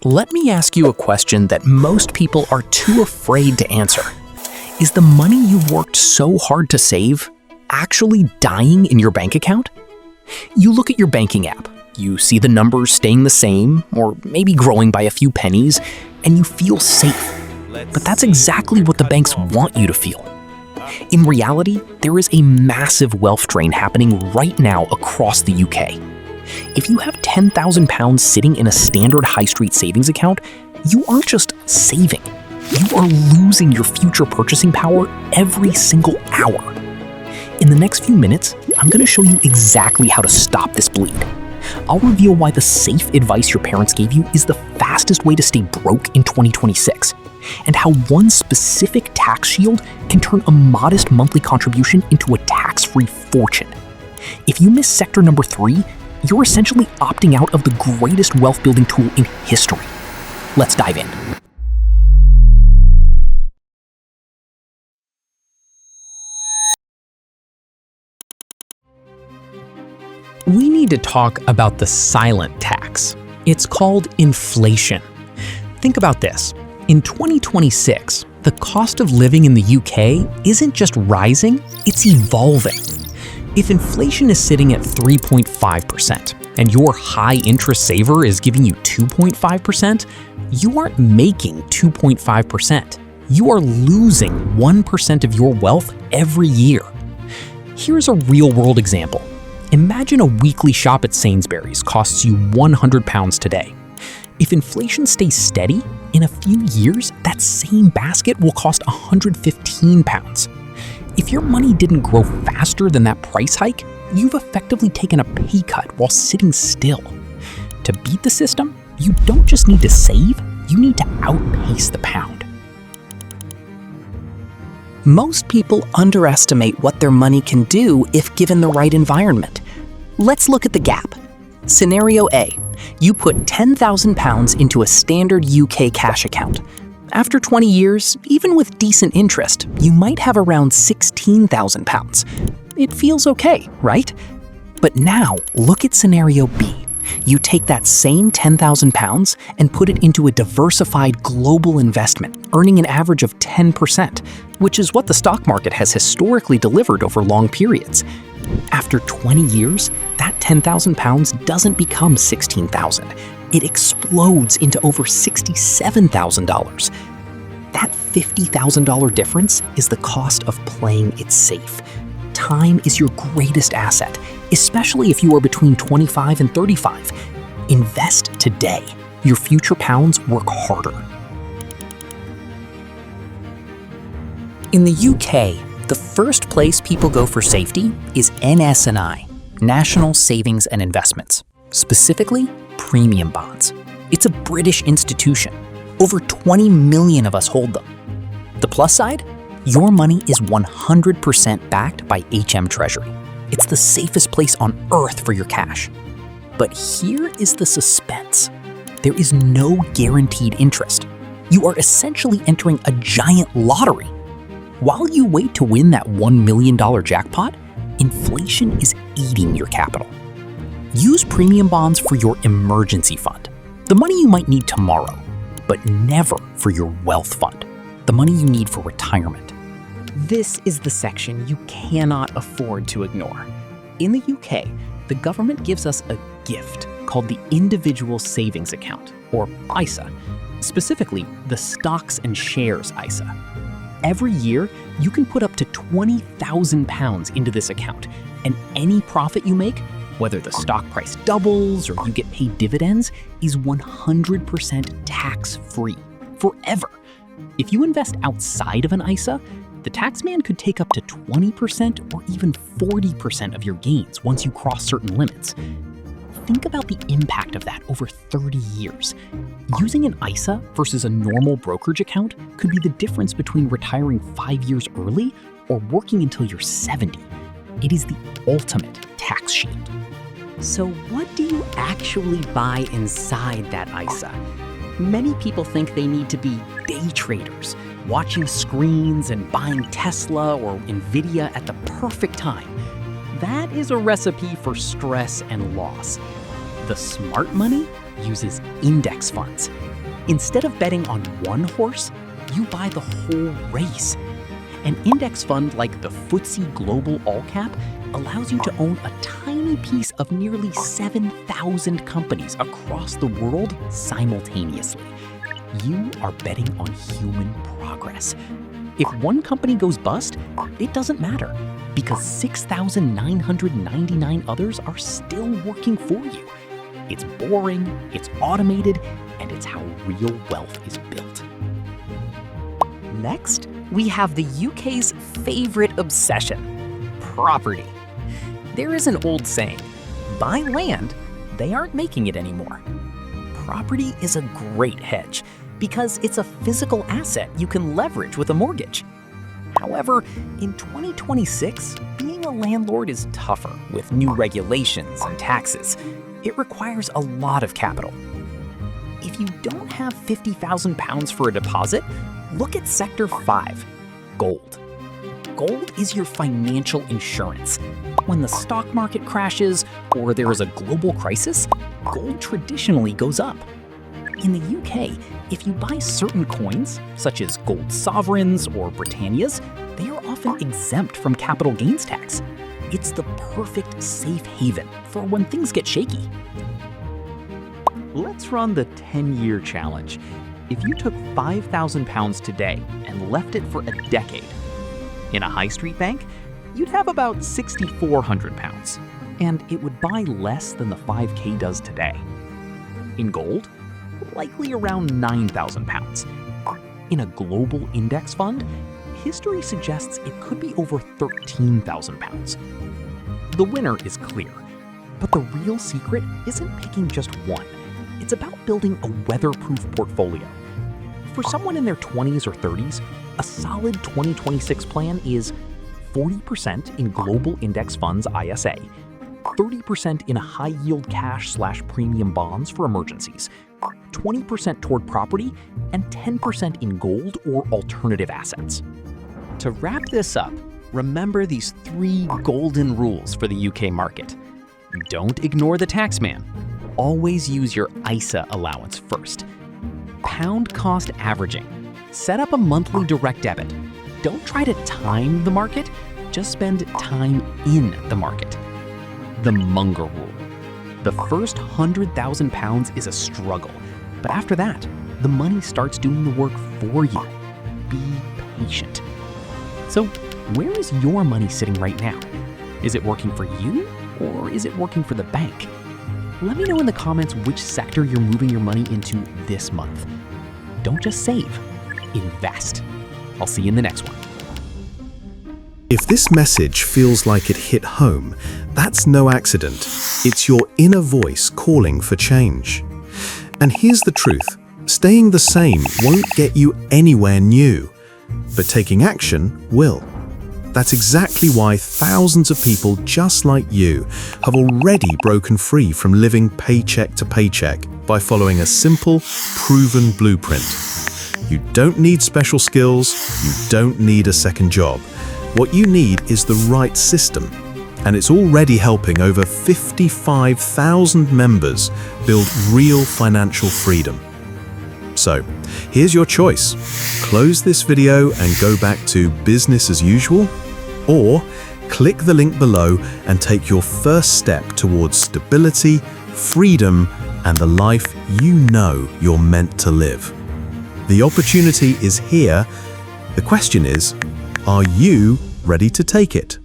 Let me ask you a question that most people are too afraid to answer. Is the money you've worked so hard to save actually dying in your bank account? You look at your banking app, you see the numbers staying the same, or maybe growing by a few pennies, and you feel safe. But that's exactly what the banks want you to feel. In reality, there is a massive wealth drain happening right now across the UK. If you have £10,000 sitting in a standard high street savings account, you aren't just saving. You are losing your future purchasing power every single hour. In the next few minutes, I'm going to show you exactly how to stop this bleed. I'll reveal why the safe advice your parents gave you is the fastest way to stay broke in 2026, and how one specific tax shield can turn a modest monthly contribution into a tax-free fortune. If you miss sector number 3, you're essentially opting out of the greatest wealth-building tool in history. Let's dive in. We need to talk about the silent tax. It's called inflation. Think about this. In 2026, the cost of living in the UK isn't just rising, it's evolving. If inflation is sitting at 3.5% and your high-interest saver is giving you 2.5%, you aren't making 2.5%. You are losing 1% of your wealth every year. Here's a real-world example. Imagine a weekly shop at Sainsbury's costs you £100 today. If inflation stays steady, in a few years, that same basket will cost £115. If your money didn't grow faster than that price hike, you've effectively taken a pay cut while sitting still. To beat the system, you don't just need to save, you need to outpace the pound. Most people underestimate what their money can do if given the right environment. Let's look at the gap. Scenario A, you put £10,000 into a standard UK cash account. After 20 years, even with decent interest, you might have around £16,000. It feels okay, right? But now, look at scenario B. You take that same £10,000 and put it into a diversified global investment, earning an average of 10%, which is what the stock market has historically delivered over long periods. After 20 years, that £10,000 doesn't become $16,000. It explodes into over $67,000. That $50,000 difference is the cost of playing it safe. Time is your greatest asset, especially if you are between 25 and 35. Invest today. Your future pounds work harder. In the UK, the first place people go for safety is NS&I, National Savings and Investments, specifically premium bonds. It's a British institution. Over 20 million of us hold them. The plus side? Your money is 100% backed by HM Treasury. It's the safest place on earth for your cash. But here is the suspense. There is no guaranteed interest. You are essentially entering a giant lottery. While you wait to win that $1 million jackpot, inflation is eating your capital. Use premium bonds for your emergency fund, the money you might need tomorrow, but never for your wealth fund, the money you need for retirement. This is the section you cannot afford to ignore. In the UK, the government gives us a gift called the Individual Savings Account, or ISA, specifically the Stocks and Shares ISA. Every year, you can put up to £20,000 into this account, and any profit you make, whether the stock price doubles or you get paid dividends, is 100% tax-free, forever. If you invest outside of an ISA, the taxman could take up to 20% or even 40% of your gains once you cross certain limits. Think about the impact of that over 30 years. Using an ISA versus a normal brokerage account could be the difference between retiring 5 years early or working until you're 70. It is the ultimate tax shield. So what do you actually buy inside that ISA? Many people think they need to be day traders, watching screens and buying Tesla or Nvidia at the perfect time. That is a recipe for stress and loss. The smart money uses index funds. Instead of betting on one horse, you buy the whole race. An index fund like the FTSE Global All Cap allows you to own a tiny piece of nearly 7,000 companies across the world simultaneously. You are betting on human progress. If one company goes bust, it doesn't matter, because 6,999 others are still working for you. It's boring, it's automated, and it's how real wealth is built. Next, we have the UK's favorite obsession, property. There is an old saying, buy land, they aren't making it anymore. Property is a great hedge because it's a physical asset you can leverage with a mortgage. However, in 2026, being a landlord is tougher with new regulations and taxes. It requires a lot of capital. If you don't have £50,000 for a deposit, look at Sector 5, gold. Gold is your financial insurance. When the stock market crashes or there is a global crisis, gold traditionally goes up. In the UK, if you buy certain coins, such as gold sovereigns or Britannias, they are often exempt from capital gains tax. It's the perfect safe haven for when things get shaky. Let's run the 10-year challenge. If you took £5,000 today and left it for a decade, in a high street bank, you'd have about £6,400, and it would buy less than the 5K does today. In gold, likely around £9,000. In a global index fund, history suggests it could be over £13,000. The winner is clear, but the real secret isn't picking just one. It's about building a weatherproof portfolio. For someone in their 20s or 30s, a solid 2026 plan is 40% in global index funds ISA, 30% in high-yield cash/premium bonds for emergencies, 20% toward property, and 10% in gold or alternative assets. To wrap this up, remember these 3 golden rules for the UK market. Don't ignore the taxman. Always use your ISA allowance first. Pound cost averaging. Set up a monthly direct debit. Don't try to time the market, just spend time in the market. The Munger rule. The first £100,000 is a struggle, but after that, the money starts doing the work for you. Be patient. So, where is your money sitting right now? Is it working for you, or is it working for the bank? Let me know in the comments which sector you're moving your money into this month. Don't just save, invest. I'll see you in the next one. If this message feels like it hit home, that's no accident. It's your inner voice calling for change. And here's the truth. Staying the same won't get you anywhere new, but taking action will. That's exactly why thousands of people just like you have already broken free from living paycheck to paycheck by following a simple, proven blueprint. You don't need special skills, you don't need a second job. What you need is the right system, and it's already helping over 55,000 members build real financial freedom. So, here's your choice. Close this video and go back to business as usual, or click the link below and take your first step towards stability, freedom, and the life you know you're meant to live. The opportunity is here. The question is, are you ready to take it?